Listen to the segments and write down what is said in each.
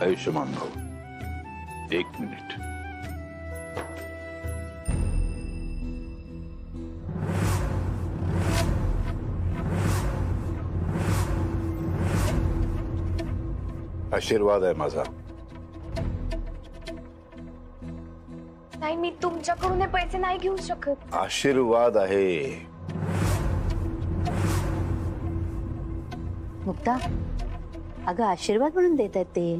आयुष्यमान भाऊ, एक मिनिट. आशीर्वाद आहे माझा. नाही, मी तुमच्याकडून हे पैसे नाही घेऊ शकत. आशीर्वाद आहे. मुक्ता, अगं आशीर्वाद म्हणून देत आहेत ते.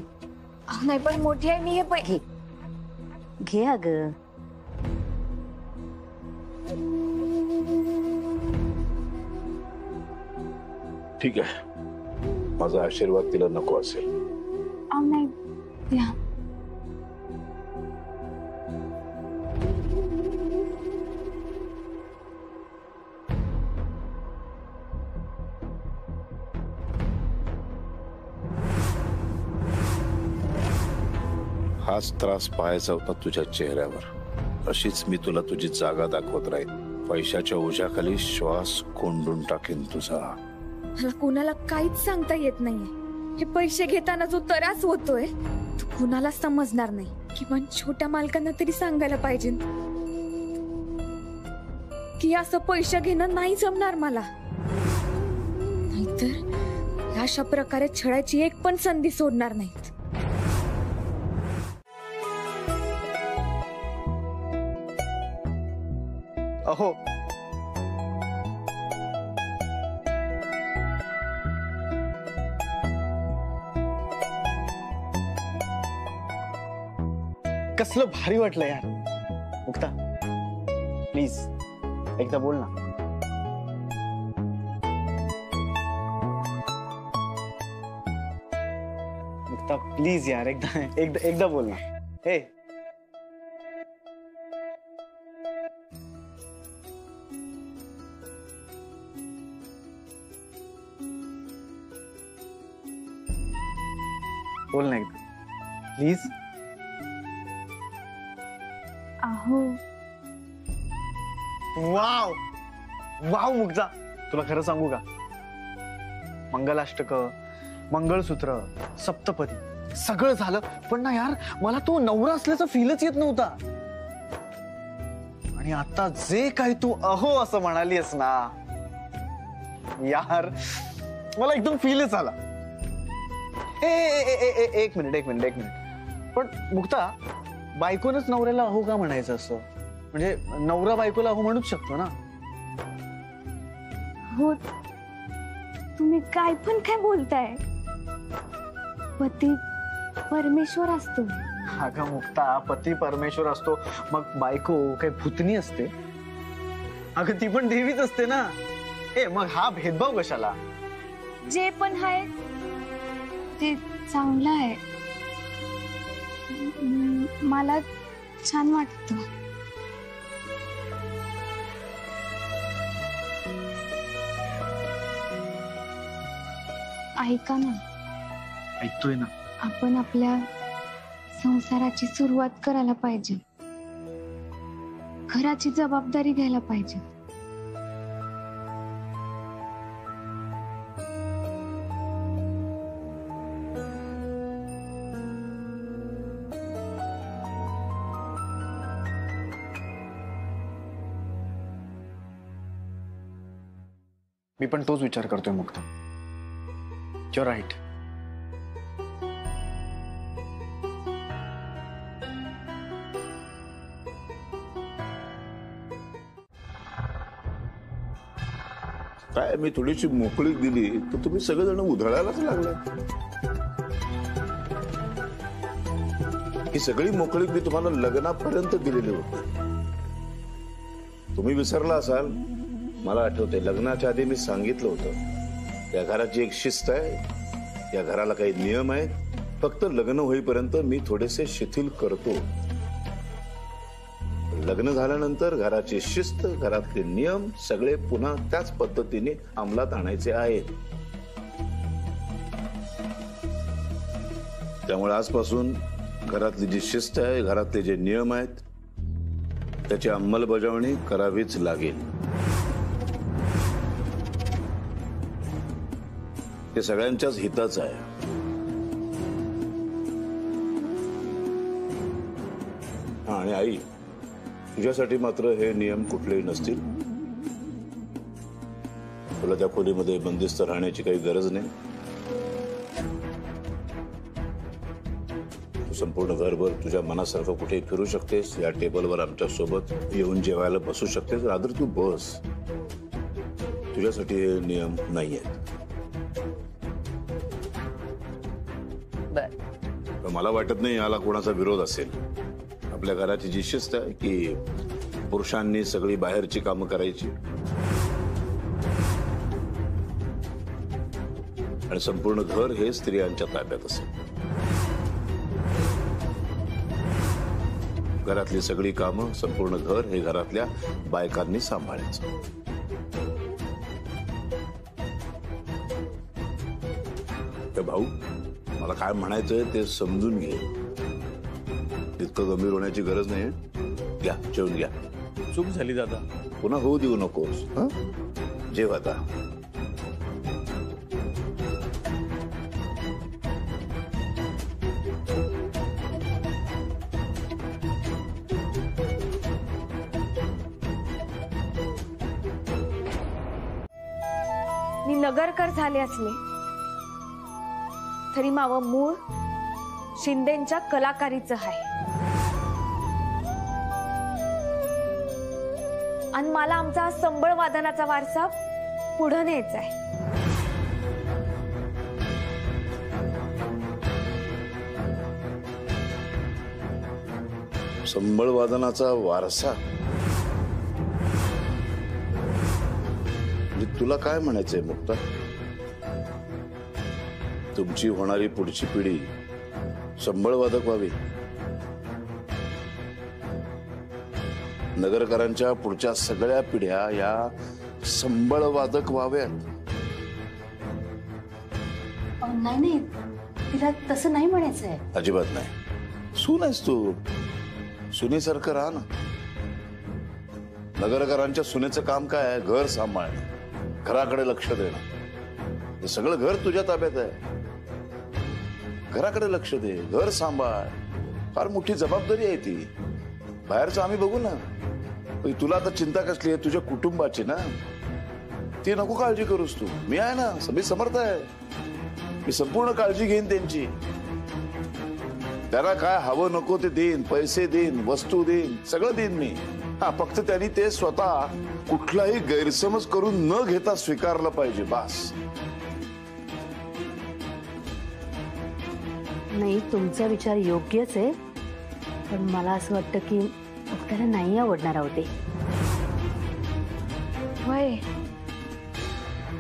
नाही पण मोठी आहे मी, हे घे घे अगं. ठीक आहे, माझा आशीर्वाद तिला नको असेल. नाही द्या. हाच त्रास पाहायचा होता तुझ्या चेहऱ्यावर. अशीच मी तुला तुझी जागा दाखवत राहील. पैशाच्या ओझ्याखाली श्वास कोंडून टाकेन तुझा. मला कुणाला काहीच सांगता येत नाहीये. हे पैसे घेताना जो त्रास होतोय तो कुणाला समजणार नाही. किंवा छोट्या मालकांना तरी सांगायला पाहिजे की असं पैसे घेणं नाही जमणार मला. नाहीतर अशा प्रकारे छळायची एक पण संधी सोडणार नाहीत. अहो, कसलं भारी वाटलं यार. मुक्ता प्लीज एकदा बोल ना. मुक्ता प्लीज यार, एकदा एकदा एकदा बोल ना. हे बोल ना एकदा प्लीज. अहो वाव वाव मुक्ता, तुला खरं सांगू का, मंगलाष्टक, मंगळसूत्र, सप्तपदी सगळं झालं, पण ना यार मला तो नवरा असल्याचा फीलच येत नव्हता. आणि आता जे काही तू अहो असं म्हणालीस ना यार, मला एकदम फीलच आला. एक मिनिट एक मिनिट एक मिनिट. पण मुक्ता, बायकोनच नवऱ्याला अहो का म्हणायचं असं? म्हणजे नवरा बायकोला अहो म्हणूच शकतो ना. हो, तुम्ही काय पण काय बोलताय. पती परमेश्वर असतो. अगं मुक्ता, पती परमेश्वर असतो, मग बायको काही भूतनी असते? अगं ती पण देवीच असते ना. मग हा भेदभाव कशाला? जे पण आहे ते चांगलं आहे. मला छान वाटतं. ऐका ना. ऐकतोय ना. आपण आपल्या संसाराची सुरुवात करायला पाहिजे. घराची जबाबदारी घ्यायला पाहिजे. मी पण तोच विचार करतोय मुक्ता. You're right. काय मी थोडीशी मोकळीक दिली तर तुम्ही सगळेजण उधळायलाच लागलाय. ही सगळी मोकळीक मी तुम्हाला लग्नापर्यंत दिलेली होती. तुम्ही विसरला असाल. मला आठवते, लग्नाच्या आधी मी सांगितलं होतं, या घराची एक शिस्त आहे, या घराला काही नियम आहेत, फक्त लग्न होईपर्यंत मी थोडेसे शिथिल करतो. लग्न झाल्यानंतर घराची शिस्त, घरातले नियम सगळे पुन्हा त्याच पद्धतीने अंमलात आणायचे आहेत. त्यामुळे आजपासून घरातली जी शिस्त आहे, घरातले जे नियम आहेत, त्याची अंमलबजावणी करावीच लागेल. ते सगळ्यांच्याच हिताचं आहे. आणि आई, तुझ्यासाठी मात्र हे नियम कुठलेही नसतील. तुला त्या खोलीमध्ये बंदिस्त राहण्याची काही गरज नाही. तू संपूर्ण घरभर तुझ्या मनासारखं कुठे फिरू शकतेस. या टेबलवर आमच्या सोबत येऊन जेवायला बसू शकतेस. रादर तू बस. तुझ्यासाठी हे नियम नाही आहेत. बर, मला वाटत नाही याला कोणाचा विरोध असेल. आपल्या घराची जी शिस्त आहे की पुरुषांनी सगळी बाहेरची कामं करायची आणि संपूर्ण घर हे स्त्रियांच्या ताब्यात असेल. घरातली सगळी कामं, संपूर्ण घर हे घरातल्या बायकांनी सांभाळायचं. भाऊ, मला काय म्हणायचंय ते समजून घे. इतकं गंभीर होण्याची गरज नाही. घ्या, जेवून घ्या. चूक झाली दादा. पुन्हा होऊ देऊ नकोस. जेव आता. मी नगरकर झाले असले तरी मावं मूळ शिंदेच्या कलाकारीचं आहे. आणि मला आमचा संबळ वादनाचा वारसा पुढे न्यायचा आहे. संबळ वादनाचा वारसा? म्हणजे तुला काय म्हणायचंय मुक्ता? तुमची होणारी पुढची पिढी संबळवादक व्हावी? नगरकरांच्या पुढच्या सगळ्या पिढ्या या संबळवादक व्हाव्यात? नाही नाही, तिला तसं नाही म्हणायचंय. अजिबात नाही. सून आहेस तू, सुनेसारखं राहा ना. नगरकरांच्या सुनेचं काम काय आहे? घर सांभाळणं, घराकडे लक्ष देणं. हे सगळं घर तुझ्या ताब्यात आहे. घराकडे लक्ष दे, घर सांभाळ. फार मोठी जबाबदारी आहे ती. बाहेरचं आम्ही बघू ना. तुला आता चिंता कसली आहे? तुझ्या कुटुंबाची ना. ती नको काळजी करूस तू. मी आहे ना, मी समर्थ आहे. मी संपूर्ण काळजी घेईन त्यांची. त्यांना काय हवं नको ते देईन. पैसे देईन, वस्तू देईन, सगळं देईन मी. हा, फक्त त्यांनी ते स्वतः कुठलाही गैरसमज करून न घेता स्वीकारलं पाहिजे, बास. नाही, तुमचा विचार योग्यच आहे, पण मला असं वाटतं की मुक्ताला नाही आवडणार आहोत ते. वय,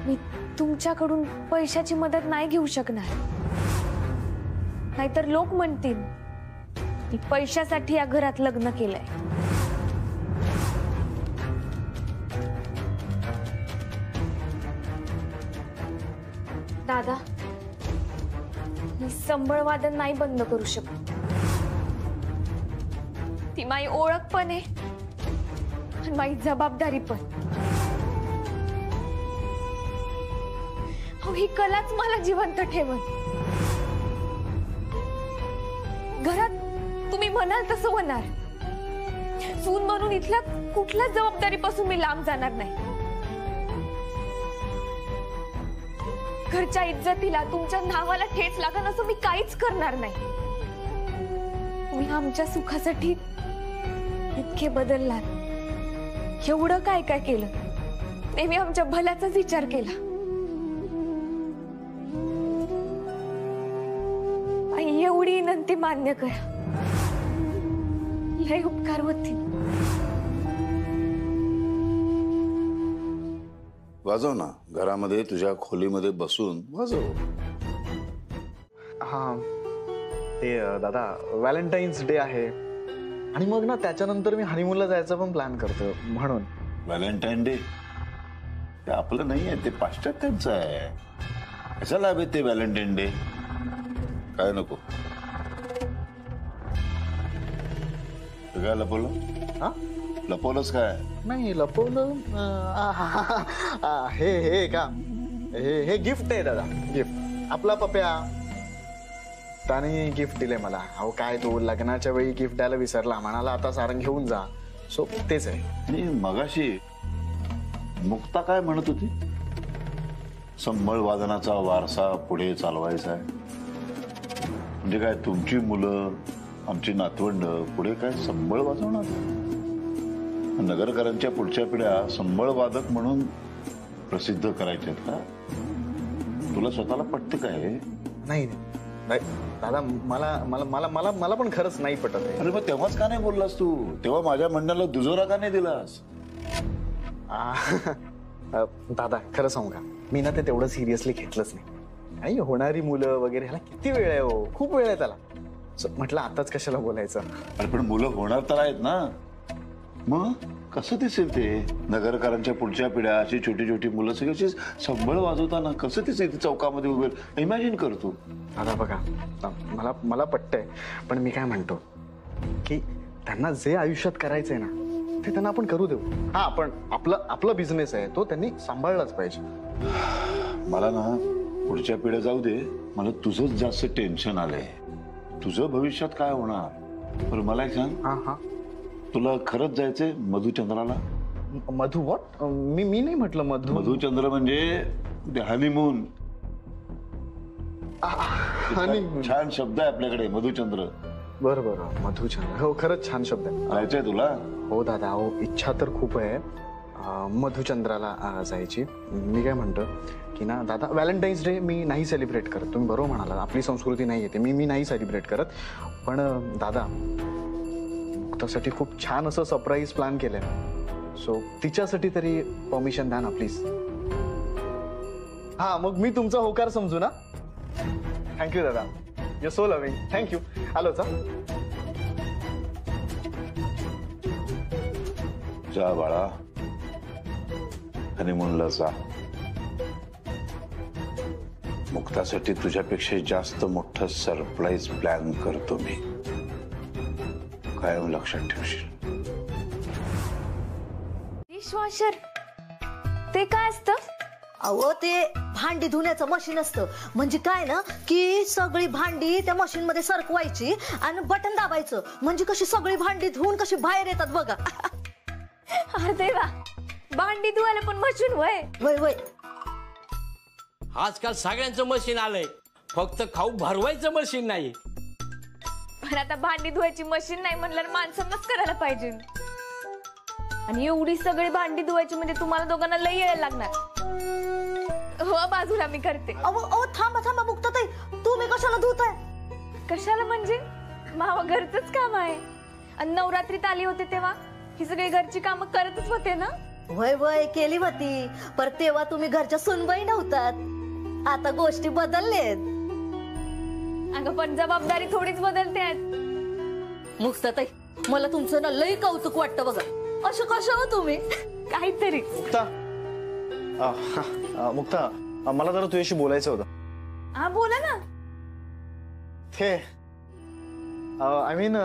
मी तुमच्याकडून पैशाची मदत नाही घेऊ शकणार. नाहीतर लोक म्हणतील मी पैशासाठी या घरात लग्न केलंय. दादा, मी संबळवादन नाही बंद करू शकत. ती माझी ओळख पण आहे आणि माझी जबाबदारी पण. ही कलाच मला जिवंत ठेवत. घरात तुम्ही म्हणाल तसं होणार. सून म्हणून इथल्या कुठल्याच जबाबदारीपासून मी लांब जाणार नाही. घरच्या इज्जतीला, तुमच्या नावाला ठेच लागण असं मी काहीच करणार नाही. तुम्ही आमच्या सुखासाठी इतके बदललात. एवढं काय काय केलं. नेहमी आमच्या भल्याचाच विचार केला. एवढी विनंती मान्य करा. लय उपकार होतील. वाजव ना. घरामध्ये तुझ्या खोलीमध्ये बसून वाजव. हा, ते दादा, व्हॅलेंटाईन्स डे आहे आणि मग ना त्याच्यानंतर मी हनीमूनला जायचा पण प्लॅन करतो. म्हणून व्हॅलेंटाईन डे ते आपलं नाही आहे, ते पाश्चात्यांचं आहे. कशाला हवे ते व्हॅलेंटाईन डे? काय नको? काय लपवलं? हा, लपवलंच काय? नाही लपवलं. हे का, हे गिफ्ट आहे दादा. गिफ्ट आपला पप्या. मुक्ताने गिफ्ट दिले मला. अहो काय तो लग्नाच्या वेळी गिफ्ट द्यायला विसरला, म्हणाला आता सारंग घेऊन जा. सो तेच आहे. आणि मगाशी मुक्ता काय म्हणत होती? संबळ वादनाचा वारसा पुढे चालवायचा आहे. म्हणजे काय तुमची मुलं, आमची नातवंड पुढे काय संबळ वाजवणार? नगरकरांच्या पुढच्या पिढ्या संबळ वादक म्हणून प्रसिद्ध करायचे का? तुला स्वतःला पटतं काय? नाही नाही दादा, मला मला मला मला मला पण खरंच नाही पटत आहे. अरे मग तेव्हाच का नाही बोललास तू? तेव्हा माझ्या म्हणण्याला दुजोरा का नाही दिलास? दादा खरं सांगू का, मी ना ते तेवढं सिरियसली घेतलंच नाही. काही होणारी मुलं वगैरे ह्याला किती वेळ आहे हो, खूप वेळ आहे त्याला. म्हटलं आताच कशाला बोलायचं. अरे पण मुलं होणार तर आहेत ना. मग कसं दिसेल ते? नगरकरांच्या पुढच्या पिढ्या अशी छोटी छोटी मुलं सगळी संबळ वाजवताना कसं दिसेल ते चौकामध्ये उभे? इमॅजिन करतो. दादा बघा, मला मला पटतंय, पण मी काय म्हणतो की त्यांना जे आयुष्यात करायचंय ना ते त्यांना आपण करू देऊ. हा, पण आपला बिझनेस आहे तो त्यांनी सांभाळलाच पाहिजे. मला ना पुढच्या पिढ्या जाऊ दे, मला तुझंच जास्त टेन्शन आलंय. तुझं भविष्यात काय होणार? बरं मला एक सांग, हा हा, तुला खरंच जायचंय मधुचंद्राला? मधु वॉट? मी नाही म्हटलं मधु. मधुचंद्र म्हणजे हनीमून. छान शब्द आहे आपल्याकडे मधुचंद्र. बरं बरं, मधुचंद्र. हो खरंच छान शब्द आहे. जायचंय तुला? हो दादा, हो इच्छा तर खूप आहे मधुचंद्राला जायची. मी काय म्हणतो की ना दादा, व्हॅलेंटाईन्स डे मी नाही सेलिब्रेट करत. तुम्ही बरोबर म्हणाला, आपली संस्कृती नाही येते. मी नाही सेलिब्रेट करत. पण दादा, त्यासाठी खूप छान असं सरप्राईज प्लॅन केलंय. सो तिच्यासाठी तरी परमिशन द्या ना प्लीज. हा, मग मी तुमचा होकार समजू ना? थँक्यू दादा, यू सो लव्हिंग. थँक्यू. आलोच. जा बाळा, हनीमूनला जा. मुक्तासाठी तुझ्यापेक्षा जास्त मोठं सरप्राईज प्लॅन करतो मी. कायम लक्षात ठेवशील. डिशवॉशर ते काय असतं? अहो ते भांडी धुण्याचं मशीन असतं. म्हणजे काय ना की सगळी भांडी त्या मशीन मध्ये सरकवायची आणि बटन दाबायचं, म्हणजे कशी सगळी भांडी धुवून कशी बाहेर येतात बघा. अरे देवा, भांडी धुवायला पण मशीन वय? वय वय. आजकाल सगळ्यांचं मशीन आलंय, फक्त खाऊ भरवायचं मशीन नाही. पण आता भांडी धुवायची मशीन नाही म्हणल्यावर माणसांनाच करायला पाहिजे. आणि एवढी सगळी भांडी धुवायची म्हणजे तुम्हाला दोघांना लई यायला लागणार. हो, बाजूला मी करते. अहो अहो, थांबा थांबा मुक्ताताई, तुम्ही कशाला धुताय? कशाला म्हणजे? मावा घरचंच काम आहे. आणि नवरात्रीत आली होते तेव्हा ही सगळी घरची कामं करतच होते ना. वय वय केली होती, पर तेव्हा तुम्ही घरच्या सुनबाई नव्हतात. आता गोष्टी बदललेत. अगं पण जबाबदारी थोडीच बदलते. मुक्ताताई, मला तुमचं ना लई कौतुक वाटतं बघा. असं कसं हो तुम्ही? काहीतरी. मुक्ता, मुक्ता, मला जरा तुझ्याशी बोलायचं होतं. हा बोला ना. ते आय मीन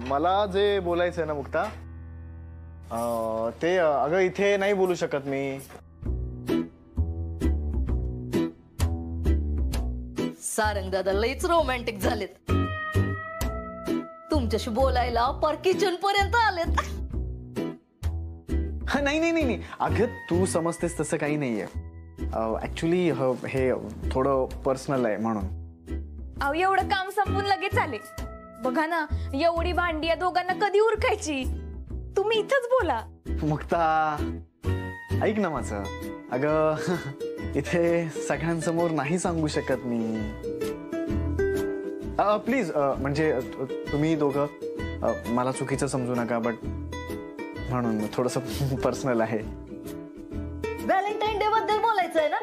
मला जे बोलायचंय ना मुक्ता, ते अगं इथे नाही बोलू शकत मी. सारंग दादा लईच रोमॅन्टिक झालेत. तुमच्याशी बोलायला पर किचन पर्यंत आलेत. नाही नाही नाही नाही, अगं तू समजतेस तसं काही नाहीये. ऍक्च्युली हे थोडं पर्सनल आहे म्हणून. अहो एवढं काम संपून लगेच आले. बघा ना, एवढी भांडी या दोघांना कधी उरकायची? तुम्ही इथंच बोला. मुक्ता ऐक ना माझं. अगं इथे सगळ्यांसमोर नाही सांगू शकत मी. प्लीज, म्हणजे तुम्ही दोघं मला चुकीचं समजू नका, बट म्हणून थोडस पर्सनल आहे. व्हॅलेंटाईन डे बद्दल बोलायचंय ना?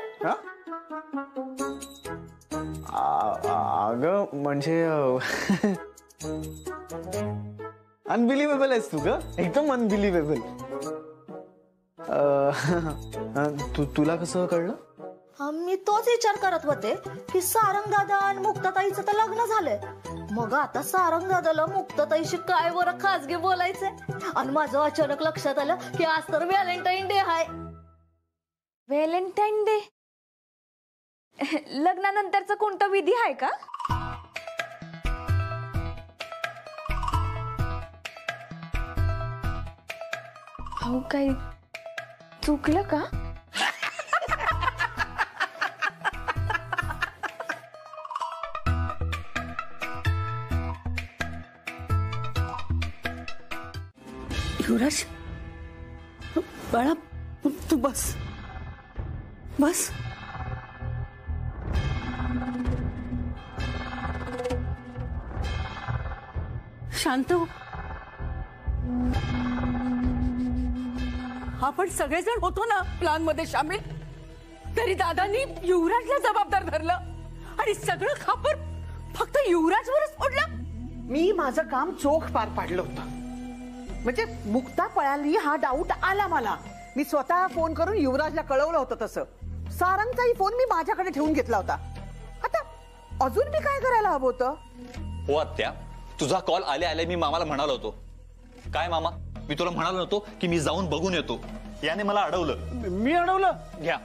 अगं म्हणजे अनबिलिव्हेबल आहेस तू ग, एकदम अनबिलिव्हेबल. तुला कसं कळलं? मी तोच विचार करत होते की सारंग दादा आणि मुक्ताताईचं तर लग्न झालंय. मग आता सारंग दादाला मुक्ताताईशी काय बरं खासगी बोलायचंय. आणि माझं अचानक लक्षात आलं की आज तर व्हॅलेंटाईन डे आहे. Valentine day? लग्नानंतरचा कोणता विधी आहे का? अहो काही चुकलं का? युवराज बाळा तू बस बस. शांत हो. आपण सगळेजण होतो ना प्लॅन मध्ये सामील. तरी दादांनी युवराजला जबाबदार धरलं आणि सगळं खापर फक्त युवराजवरच फोडलं. मी माझं काम चोख पार पाडलं होतं. म्हणजे मुक्ता पळाली हा डाऊट आला मला. मी स्वतः फोन करून युवराजला कळवलं होतं. तसं सारंगचाही फोन मी माझ्याकडे ठेवून घेतला होता. आता अजून मी काय करायला हवं होतं? हो आत्या, तुझा कॉल आल्या आल्या मी मामाला म्हणालो होतो. काय मामा, मी तुला म्हणालो नव्हतो की मी जाऊन बघून येतो. याने मला अडवलं. मी अडवलं? घ्या,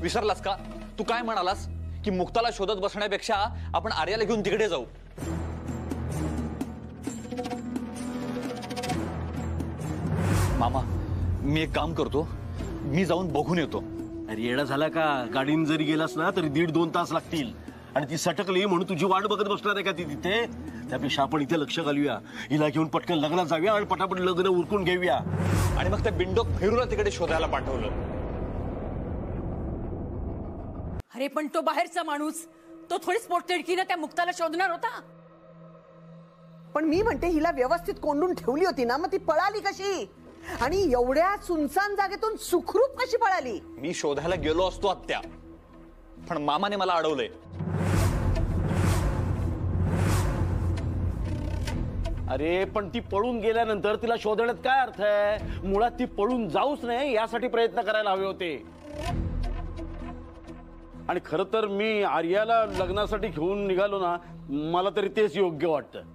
विसरलास का? तू काय म्हणालास की मुक्ताला शोधत बसण्यापेक्षा आपण आर्याला घेऊन तिकडे जाऊ. मामा, मी एक काम करतो, मी जाऊन बघून येतो. अरे येडा झाला का? गाडीने जरी गेलास ना तरी 1.5-2 तास लागतील. आणि ती सटकली म्हणून तुझी वाट बघत बसणार आहे का ती तिथे? त्यापेक्षा आपण इथे लक्ष घालूया. हिला घेऊन पटकन लग्नात जाऊया आणि पटापट लग्न उरकून घेऊया. आणि मग त्या बिंडोक फेरूला तिकडे शोधायला पाठवलं. अरे पण तो बाहेरचा माणूस, तो थोडीच पोटतिडकीनं त्या मुक्ताला शोधणार होता. पण मी म्हणते हिला व्यवस्थित कोंडून ठेवली होती ना, मग ती पळाली कशी? आणि एवढ्या सुनसान जागेतून सुखरूप कशी पळाली? मी शोधायला गेलो असतो आत्या, पण मामाने मला अडवलंय. अरे पण ती पळून गेल्यानंतर तिला शोधण्यात काय अर्थ आहे? मुळात ती पळून जाऊच नाही यासाठी प्रयत्न करायला हवे होते. आणि खरं तर मी आर्याला लग्नासाठी घेऊन निघालो ना, मला तरी तेच योग्य वाटतं.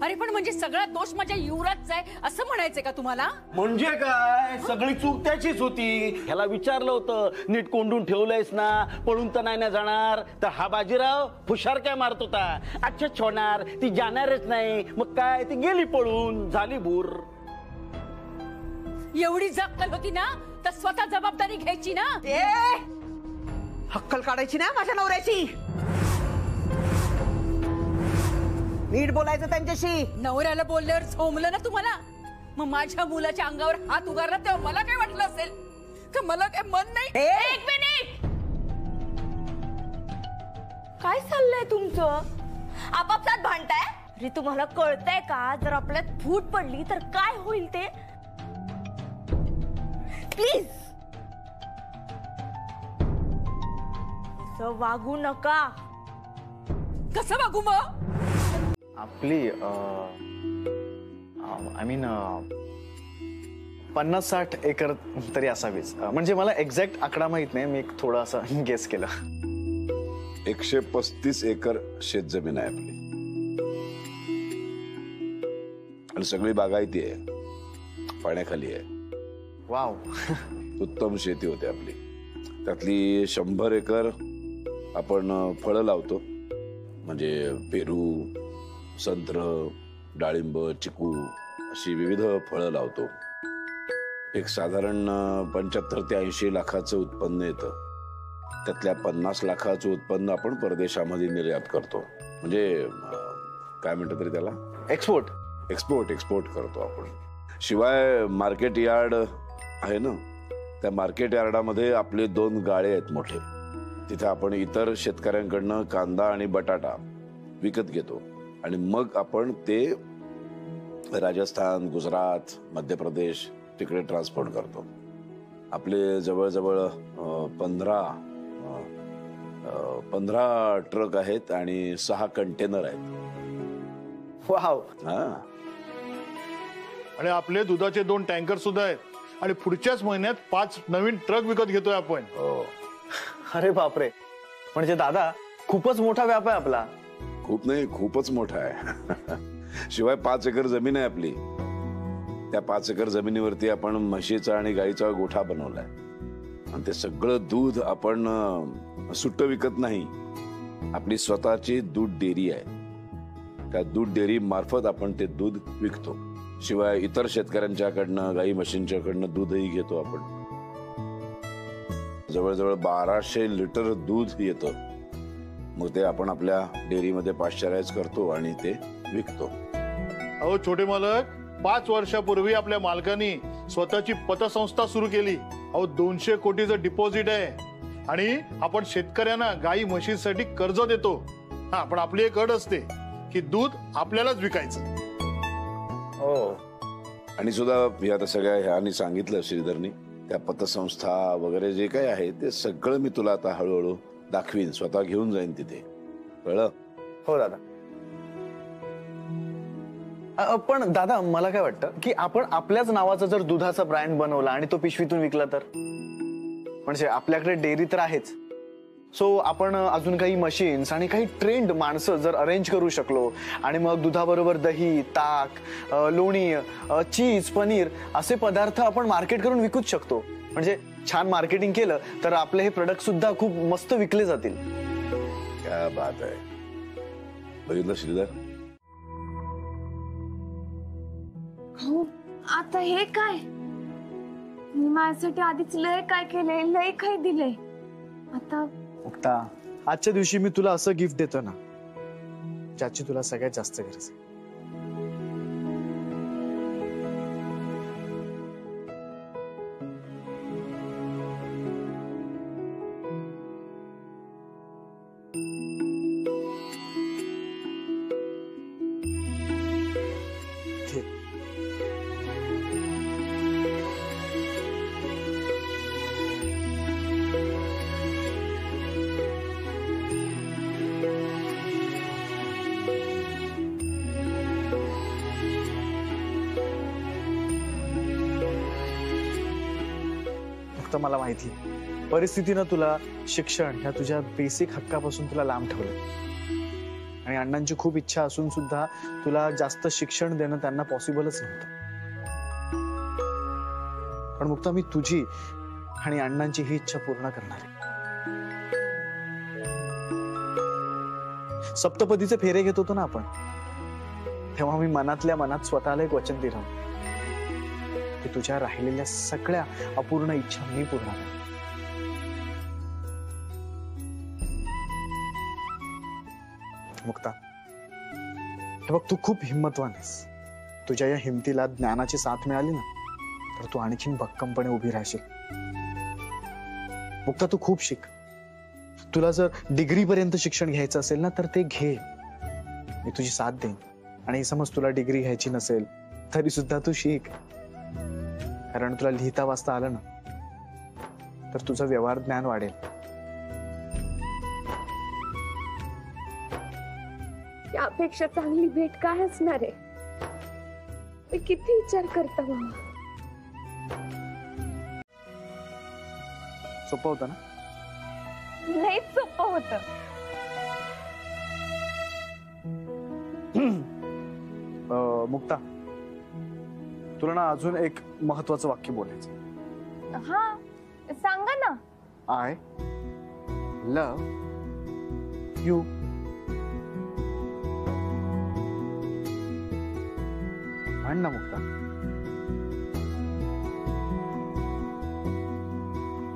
अरे पण म्हणजे सगळा दोष माझ्या युवराजचा आहे असं म्हणायचंय का तुम्हाला? म्हणजे काय, सगळी चूक त्याचीच होती. ह्याला विचारलं होतं, नीट कोंडून ठेवलंयस ना, पळून तर नाही ना जाणार. तर हा बाजीराव हुशार काय मारत होता, अच्छाच होणार, ती जाणारच नाही. मग काय, ती गेली पळून, झाली भूर. एवढी अक्कल होती ना तर स्वतः जबाबदारी घ्यायची ना. हक्कल काढायची ना माझ्या नवऱ्याची. नीट बोलायचं त्यांच्याशी. नवऱ्याला बोलल्यावर झोमलं ना तुम्हाला. मग माझ्या मुलाच्या अंगावर हात उगारला तेव्हा मला काय वाटलं असेल का मला काय मन नाही? एक मिनिट, काय चाललंय तुमचं? आपापसात भांडताय? अरे तुम्हाला कळतंय का, जर आपल्यात फूट पडली तर काय होईल ते? प्लीज असं वागू नका. कसं वागू मग? आपली आय मीन 50-60 एकर तरी असावीच. म्हणजे मला एक्झॅक्ट आकडा माहित नाही, मी एक थोडा असा गेस केला. 135 एकर शेतजमीन आहे आपली. आणि सगळी बागायती आहे, पाण्याखाली आहे. वाव. उत्तम शेती होते आपली. त्यातली 100 एकर आपण फळं लावतो. म्हणजे पेरू, संत्र, डाळिंब, चिकू अशी विविध फळं लावतो. एक साधारण 75 ते 80 लाखाचं उत्पन्न येतं. त्यातल्या 50 लाखाचं उत्पन्न आपण परदेशामध्ये निर्यात करतो. म्हणजे काय म्हणतात तरी त्याला, एक्सपोर्ट करतो आपण. शिवाय मार्केट यार्ड आहे ना, त्या मार्केट यार्डामध्ये आपले 2 गाळे आहेत मोठे. तिथे आपण इतर शेतकऱ्यांकडनं कांदा आणि बटाटा विकत घेतो आणि मग आपण ते राजस्थान, गुजरात, मध्य प्रदेश तिकडे ट्रान्सपोर्ट करतो. आपले जवळजवळ 15 ट्रक आहेत आणि 6 कंटेनर आहेत. वाव. हा. आणि आपले दुधाचे 2 टँकर सुद्धा आहेत. आणि पुढच्याच महिन्यात 5 नवीन ट्रक विकत घेतोय आपण. अरे बापरे, म्हणजे दादा खूपच मोठा व्याप आहे आपला. खूप नाही, खूपच मोठा आहे. शिवाय 5 एकर जमीन आहे आपली. त्या 5 एकर जमिनीवरती आपण म्हशीचा आणि गाईचा गोठा बनवलाय. आणि ते सगळं दूध आपण सुट्ट विकत नाही. आपली स्वतःची दूध डेअरी आहे. त्या दूध डेअरी मार्फत आपण ते दूध विकतो. शिवाय इतर शेतकऱ्यांच्याकडनं गाई म्हशींच्याकडनं दूधही घेतो आपण. जवळजवळ 1200 लिटर दूध येतं. मग ते आपण आपल्या डेअरीमध्ये पाश्चराईज करतो आणि ते विकतो. अहो छोटे मालक, 5 वर्षापूर्वी आपल्या मालकांनी स्वतःची पतसंस्था सुरू केली. अहो 200 कोटीचं डिपॉझिट आहे आणि आपण शेतकऱ्यांना गाई म्हशीसाठी कर्ज देतो. हा, पण आपली एक अट असते की दूध आपल्यालाच विकायचं. हो. आणि सुद्धा या आता सगळ्या ह्यानी सांगितलं श्रीधरनी, त्या पतसंस्था वगैरे जे काही आहे ते सगळं मी तुला आता हळूहळू दाखवीन, स्वतः घेऊन जाईन तिथे. कळलं? हो दादा. पण दादा मला काय वाटतं की आपण आपल्याच नावाचा जर दुधाचा ब्रँड बनवला आणि तो पिशवीतून विकला तर, म्हणजे आपल्याकडे डेअरी तर आहेच, सो आपण अजून काही मशीन्स आणि काही ट्रेंड माणसं जर अरेंज करू शकलो आणि मग दुधाबरोबर दही, ताक, लोणी, चीज, पनीर असे पदार्थ आपण मार्केट करून विकूच शकतो. म्हणजे छान मार्केटिंग केलं तर आपले हे प्रोडक्ट सुद्धा खूप मस्त विकले जातील. क्या बात आहे. बघितलं श्रीधर? हो, आता हे काय? मी माझ्यासाठी आधीच लय काय केलंय, लय काय दिलंय. आता मुक्ता, आजच्या दिवशी मी तुला असं गिफ्ट देतो ना ज्याची तुला सगळ्यात जास्त गरज आहे. फक्त मला माहिती आहे परिस्थितीनं तुला शिक्षण ह्या तुझ्या बेसिक हक्कापासून तुला लांब ठेवलं आणि अण्णांची खूप इच्छा असून सुद्धा तुला जास्त शिक्षण देणं त्यांना पॉसिबलच नव्हतं. पण मुक्ता, मी तुझी आणि अण्णांची ही इच्छा पूर्ण करणार आहे. सप्तपदीचे फेरे घेत होतो ना आपण, तेव्हा मी मनातल्या मनात स्वतःला एक वचन दिलं की तुझ्या राहिलेल्या सगळ्या अपूर्ण इच्छा मी पूर्ण करेन. मुक्ता, हे बघ, तू खूप हिंमतवान आहेस. तुझ्या या हिमतीला ज्ञानाची साथ मिळाली ना तर तू आणखीन भक्कमपणे उभी राहशील. मुक्ता, तू खूप शिक. तुला जर डिग्री पर्यंत शिक्षण घ्यायचं असेल ना तर ते घे, मी तुझी साथ देईन. आणि समज तुला डिग्री घ्यायची नसेल तरी सुद्धा तू शिक, कारण तुला लिहिता वाचता आलं ना तर तुझं व्यवहार ज्ञान वाढेल. यापेक्षा चांगली भेट काय असणार आहे? मी किती विचार करता मामा. सोपं होतं ना? लयच सोपं होतं. मुक्ता, तुला ना अजून एक महत्वाचं वाक्य बोलायचं. हा, सांगा ना. I love you. म्हण ना मुक्ता.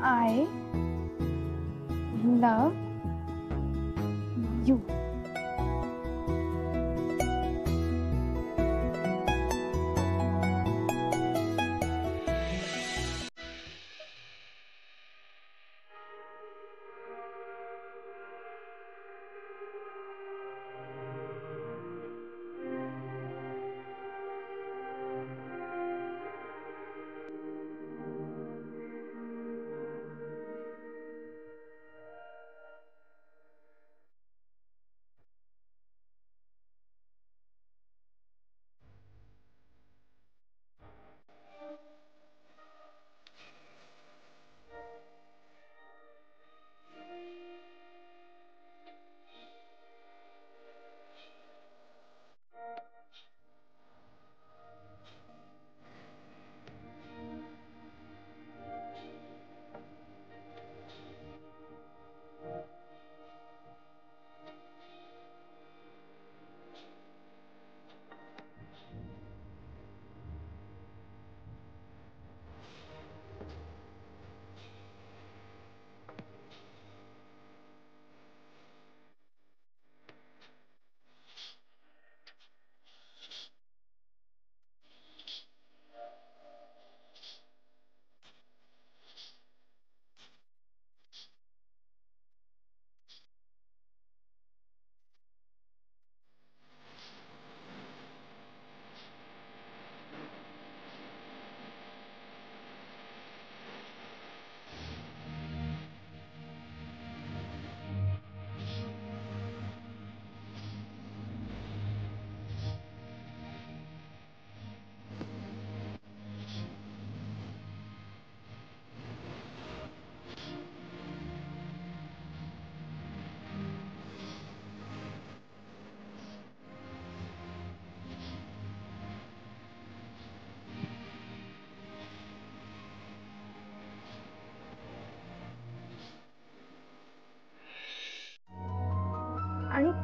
I love you.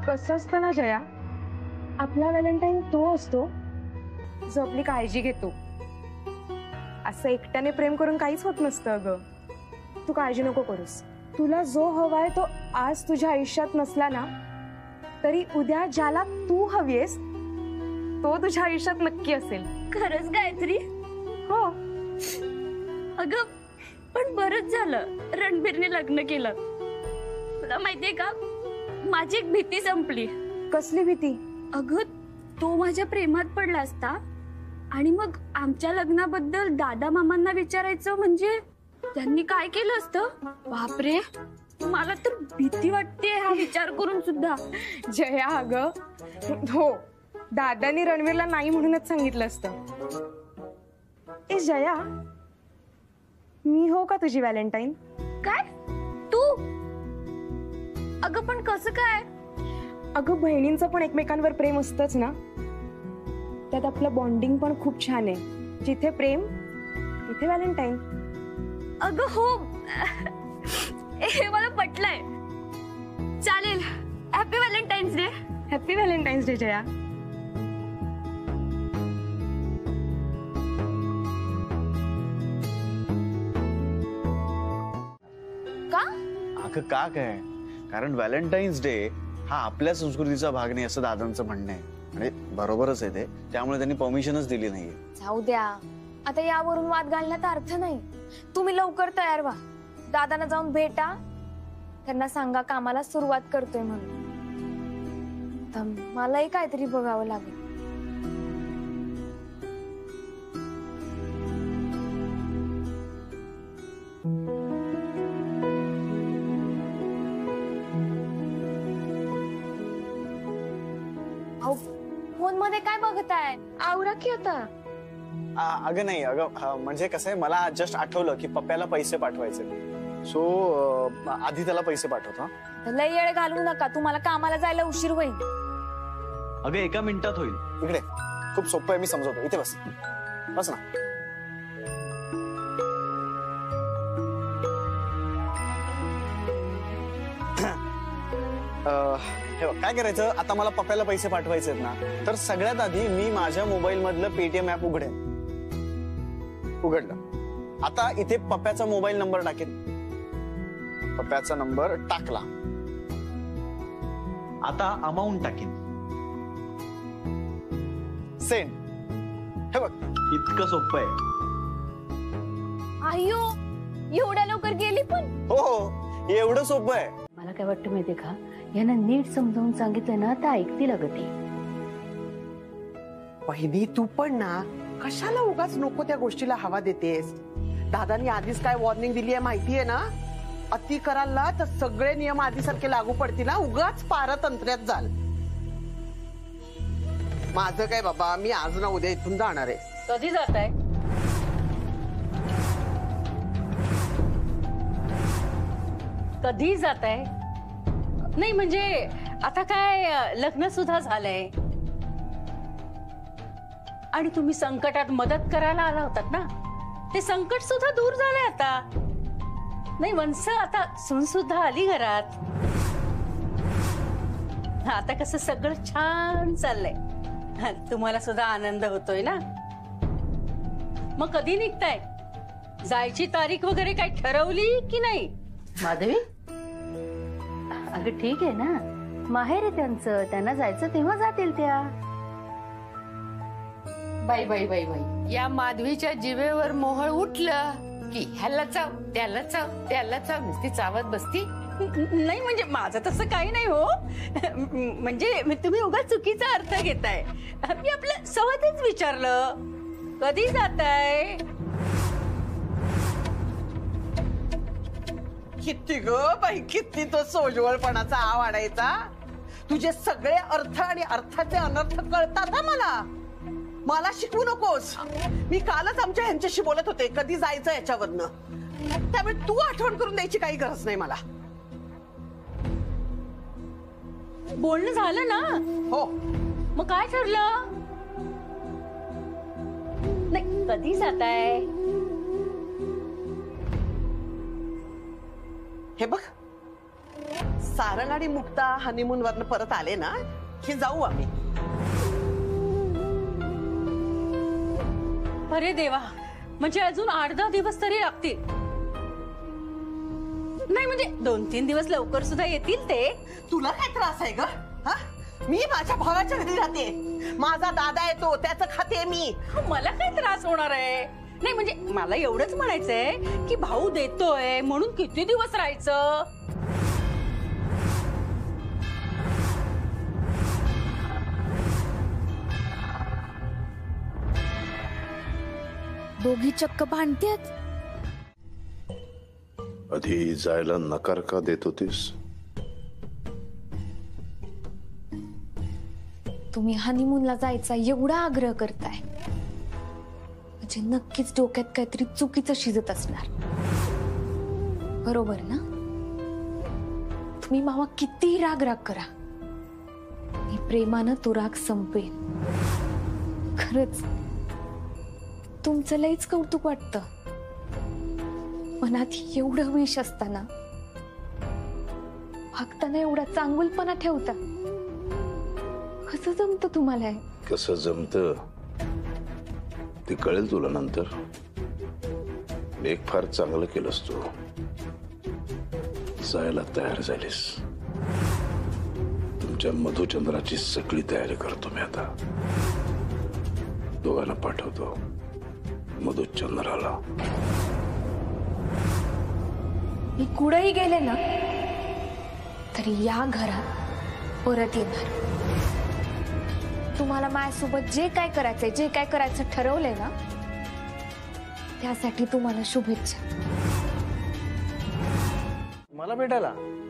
कसं असतं ना जया, आपला व्हॅलेंटाईन तो असतो जो आपली काळजी घेतो. असं एकट्याने प्रेम करून काहीच होत नसतं अगं. तू काळजी नको करूस. तुला जो हवाय तो आज तुझ्या आयुष्यात नसला ना तरी उद्या ज्याला तू हवीयस तो तुझ्या आयुष्यात नक्की असेल. खरंच गायत्री? हो. अगं पण बरंच झालं रणबीरने लग्न केलं. तुला माहितीये का, माझी एक भीती संपली. कसली भीती? अगं तो माझ्या प्रेमात पडला असता आणि मग आमच्या लग्नाबद्दल दादा मामांना विचारायचं म्हणजे त्यांनी काय केलं असतं. बापरे, मला तर भीती वाटते हा विचार करून सुद्धा. जया अगं, हो, दादानी रणवीरला नाही म्हणूनच सांगितलं असतं. ए जया, मी हो का तुझी व्हॅलेंटाईन? काय तू? अगं पण कसं काय? अगं बहिणींचं पण एकमेकांवर प्रेम असतंच ना. त्यात आपलं बॉन्डिंग पण खूप छान आहे. जिथे प्रेम तिथे व्हॅलेंटाईन. अगं हो, हे मला पटलंय. चालेल, happy Valentine's day. Happy Valentine's day Jaya. का? अगं का काय, कारण व्हॅलेंटाईन्स डे हा आपल्या संस्कृतीचा भाग नाही असं दादांचं म्हणणं आहे. आणि बरोबरच आहे ते, त्यामुळे त्यांनी परमिशनच दिली नाहीये. जाऊ द्या, आता यावरून वाद घालण्यात अर्थ नाही. तुम्ही लवकर तयार व्हा. दादांना जाऊन भेटा, त्यांना सांगा कामाला सुरुवात करतोय म्हणून. तर मलाही काहीतरी बघावं लागेल. फोन मध्ये काय बघताय? आवरा की आता. अगं नाही, अगं म्हणजे कसं आहे, मला जस्ट आठवलं की पप्प्याला पैसे पाठवायचे. सो आधी त्याला पैसे पाठवतो. लय येळ घालवू नका, तुम्हाला कामाला जायला उशीर होईल. अगं 1 मिनिटात होईल. इकडे खूप सोपं आहे, मी समजवतो. इथे बस, बस ना. हे बघ, काय करायचं आता, मला पप्प्याला पैसे पाठवायचे आहेत ना, तर सगळ्यात आधी मी माझ्या मोबाईल मधलं पेटीएम ऍप उघडलं. आता इथे पप्प्याचा मोबाईल नंबर टाकेन. पप्प्याचा नंबर टाकला. आता अमाऊंट टाकीन. सेंड. हे बघ, इतकं सोपं आहे. अय्यो, एवढ्या लवकर गेली पण? हो, एवढं सोपं आहे. मला काय वाटतं माहितीये का, यांना नीट समजावून सांगितलं ना तर ऐकतील अगं ते. वहिनी तू पण ना कशाला उगाच नको त्या गोष्टीला हवा देतेस. दादानी आधीच काय वॉर्निंग दिली आहे माहितीये ना. अति कराल ना तर सगळे नियम आधीसारखे लागू पडतील ना. उगाच पारतंत्र्यात जाल. माझं काय बाबा, मी आज ना उद्या इथून जाणार आहे. कधी जात आहे? कधी जात आहे? नाही म्हणजे आता काय लग्न सुद्धा झालंय आणि तुम्ही संकटात मदत करायला आला होतात ना, ते संकट सुद्धा दूर झालंय आता. नाही वंस, आता सून सुद्धा आली घरात. आता कसं सगळं छान चाललंय. तुम्हाला सुद्धा आनंद होतोय ना. मग कधी निघताय? जायची तारीख वगैरे काय ठरवली की नाही? माधवी, अगं ठीक आहे ना, माहेर आहे त्यांचं, त्यांना जायचं तेव्हा जातील त्या. बाई बाई बाई बाई, या माधवीच्या जिभेवर मोहळ उठलं की ह्याला चाव त्याला चाव त्याला चाव, नुसती चावत बसती. नाही म्हणजे माझं तसं काही नाही हो. म्हणजे तुम्ही उगाच चुकीचा अर्थ घेताय. मी आपलं सहजच विचारलं, कधी जाताय? किती ग बाई, किती तो सोजवळपणाचा आव आडायचा. तुझे सगळे अर्थ आणि अर्थाचे अनर्थ कळतात हा मला. मला शिकवू नकोस. मी कालच आमच्या ह्यांच्याशी बोलत होते कधी जायचं याच्यावरनं. त्यामुळे तू आठवण करून द्यायची काही गरज नाही मला. बोलणं झालं ना? हो. मग काय ठरलं? नाही कधी जाताय? हे बघ, सारंग आणि मुक्ता हनीमून वरनं परत आले ना की जाऊ आम्ही. अरे देवा, म्हणजे अजून 8-10 दिवस तरी लागतील. नाही म्हणजे 2-3 दिवस लवकर सुद्धा येतील ते. तुला काय त्रास आहे ग? हा? मी माझ्या भावाच्या घरी राहते. माझा दादा येतो त्याचं खाते मी. मला काय त्रास होणार आहे? नाही म्हणजे मला एवढंच म्हणायचंय की भाऊ देतोय म्हणून किती दिवस राहायचं. दोघी चक्क भांडतेत. आधी जायला नकार का देत होतीस? तुम्ही हनीमूनला जायचा एवढा आग्रह करताय म्हणजे नक्कीच डोक्यात काहीतरी चुकीचं शिजत असणार. बरोबर ना? तुम्ही मामा कितीही राग करा, मी प्रेमानं तो राग संपेन. खरंच तुमचं लईच कौतुक वाटतं. मनात एवढं विष असताना वागताना एवढा चांगुलपणा ठेवता. कसं जमतं तुम्हाला हे? कसं जमतं ते कळेल तुला नंतर. एक फार चांगलं केलंस तू, जायला तयार झालीस. तुमच्या मधुचंद्राची सगळी तयारी करतो मी आता. दोघांना पाठवतो मधुचंद्राला. मी कुठेही गेले ना तरी या घरात परत येणार. तुम्हाला माझ्यासोबत जे काय करायचं ठरवलंय ना त्यासाठी तुम्हाला शुभेच्छा. मला भेटायला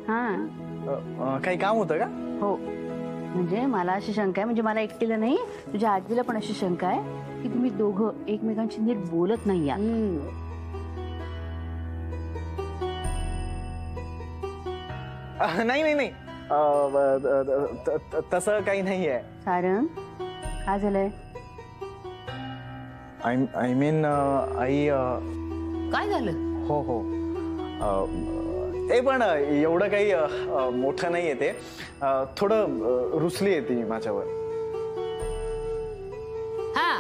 हा काही काम होतं का? हो, म्हणजे मला अशी शंका आहे, म्हणजे मला एकटीला नाही तुझ्या आजीला पण अशी शंका आहे की तुम्ही दोघं एकमेकांशी नीट बोलत नाही आहात. नाही नाही नाही, तसं काही नाहीये. सारंग, काय झालंय? I mean I. काय झालं? हो हो, ते पण एवढं काही मोठं नाहीये ते. थोडं रुसली आहे ती माझ्यावर. हा,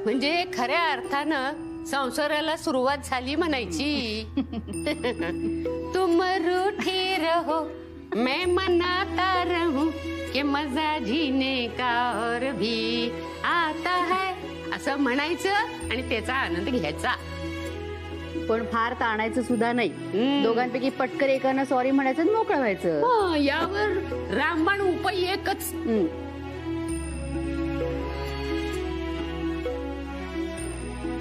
म्हणजे खऱ्या अर्थानं संसाराला सुरुवात झाली म्हणायची. तुम रूठे रहो मैं मनाता रहूं कि मजा जीने का और भी आता है असं म्हणायचं आणि त्याचा आनंद घ्यायचा. पण फार ताणायचं सुद्धा नाही. दोघांपैकी पटकन एकानं सॉरी म्हणायचं आणि मोकळं व्हायचं. यावर रामबाण उपाय एकच.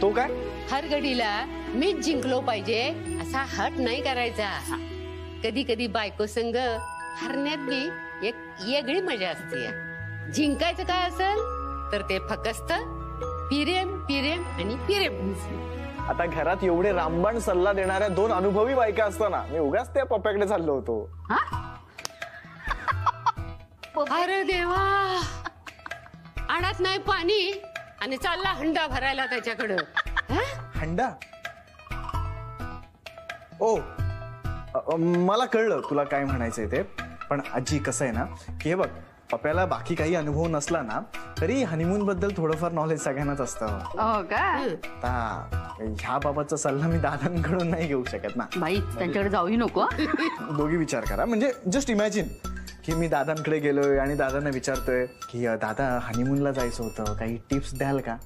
तो काय? हर घडीला मीच जिंकलो पाहिजे असा हट नाही करायचा. कधी कधी बायको संग हरण्यातली एक वेगळी मजा असते. जिंकायचं काय असेल तर ते फक्त पिरेम पिरेम आणि पिरेम. आता घरात एवढे रामबाण सल्ला देणाऱ्या 2 अनुभवी बायका असताना मी उगाच त्या पप्प्याकडे चाललो होतो. अरे देवा, आणत नाही पाणी आणि चालला हंडा भरायला त्याच्याकडं. हंडा? ओ, मला कळलं तुला काय म्हणायचंय ते. पण आजी कसं आहे ना की हे बघ, पप्याला बाकी काही अनुभव नसला ना तरी हनीमून बद्दल थोडंफार नॉलेज सगळ्यांनाच असतं. हो का? आता ह्या बाबतचा सल्ला मी दादांकडून नाही घेऊ शकत ना. बाई, त्यांच्याकडे जाऊही नको. दोघी विचार करा. म्हणजे जस्ट इमॅजिन की मी दादांकडे गेलोय आणि दादांना विचारतोय की दादा हनीमूनला जायचं होतं, काही टिप्स द्याल का?